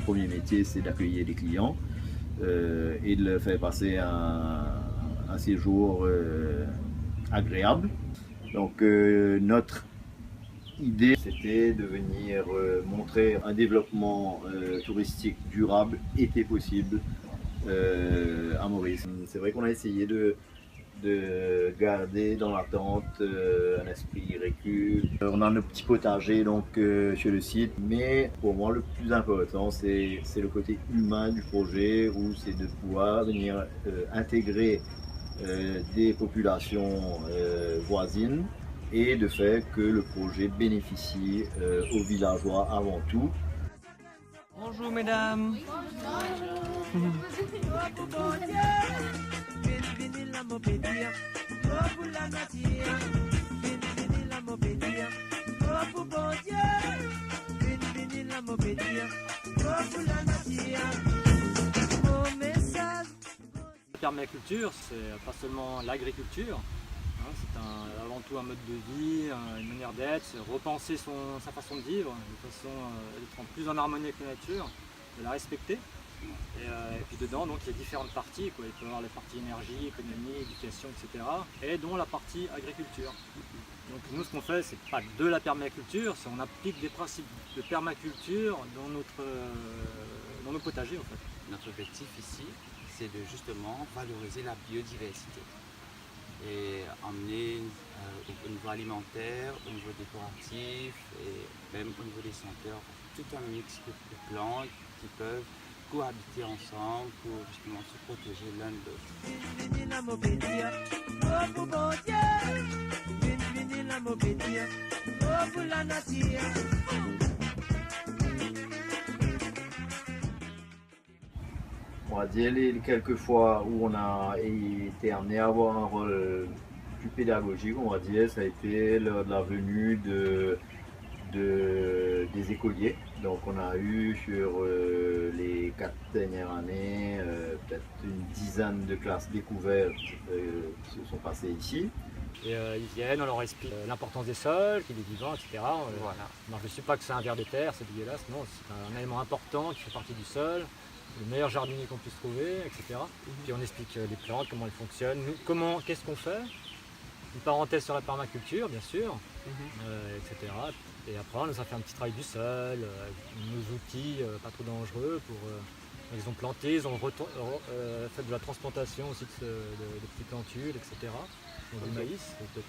premier métier, c'est d'accueillir les clients et de leur faire passer un séjour agréable. Donc notre idée, c'était de venir montrer un développement touristique durable était possible à Maurice. C'est vrai qu'on a essayé de garder dans l'attente un esprit récup. On a nos petits potagers donc sur le site, mais pour moi le plus important c'est le côté humain du projet, où c'est de pouvoir venir intégrer des populations voisines et de faire que le projet bénéficie aux villageois avant tout. Bonjour mesdames. La permaculture, c'est pas seulement l'agriculture, hein, c'est avant tout un mode de vie, une manière d'être, repenser sa façon de vivre, de façon d'être plus en harmonie avec la nature, de la respecter. Et puis dedans, donc, il y a différentes parties, quoi. Il peut y avoir les parties énergie, économie, éducation, etc. Et dont la partie agriculture. Donc nous, ce qu'on fait, c'est pas de la permaculture, c'est on applique des principes de permaculture dans nos potagers, en fait. Notre objectif ici, c'est de justement valoriser la biodiversité et emmener au niveau alimentaire, au niveau décoratif et même au niveau des senteurs, tout un mix de plantes qui peuvent cohabiter ensemble pour justement se protéger l'un de l'autre. On va dire les quelques fois où on a été amené à avoir un rôle plus pédagogique, on va dire, ça a été lors de la venue des écoliers. Donc on a eu sur les 4 dernières années peut-être une dizaine de classes découvertes qui se sont passées ici. Et ils viennent, on leur explique l'importance des sols, qu'il est vivant, etc. Voilà. Alors, je ne sais pas que c'est un ver de terre, c'est dégueulasse, non, c'est un élément important qui fait partie du sol, le meilleur jardinier qu'on puisse trouver, etc. Puis on explique les plantes, comment elles fonctionnent, qu'est-ce qu'on fait. Une parenthèse sur la permaculture, bien sûr, etc. Et après, on nous a fait un petit travail du sol, nos outils pas trop dangereux. Ils ont planté, ils ont fait de la transplantation aussi de petits plantules, etc. Donc du maïs, c'était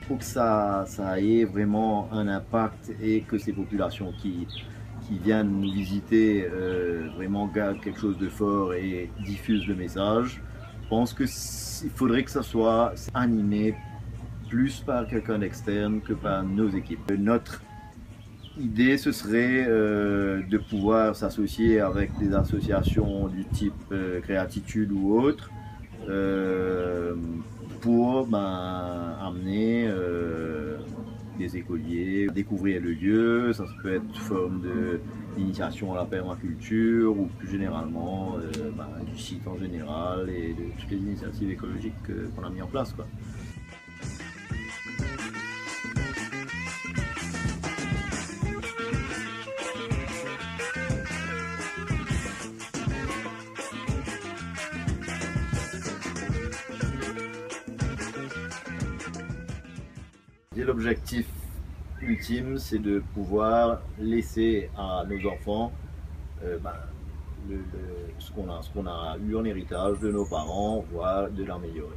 Pour que ça ait vraiment un impact et que ces populations qui viennent nous visiter vraiment gardent quelque chose de fort et diffusent le message, je pense qu'il faudrait que ça soit animé plus par quelqu'un d'externe que par nos équipes. Notre idée, ce serait de pouvoir s'associer avec des associations du type Créatitude ou autre pour amener des écoliers, découvrir le lieu. Ça peut être sous forme d'initiation à la permaculture ou plus généralement du site en général et de toutes les initiatives écologiques qu'on a mis en place, quoi. L'objectif ultime, c'est de pouvoir laisser à nos enfants ce qu'on a eu en héritage de nos parents, voire de l'améliorer.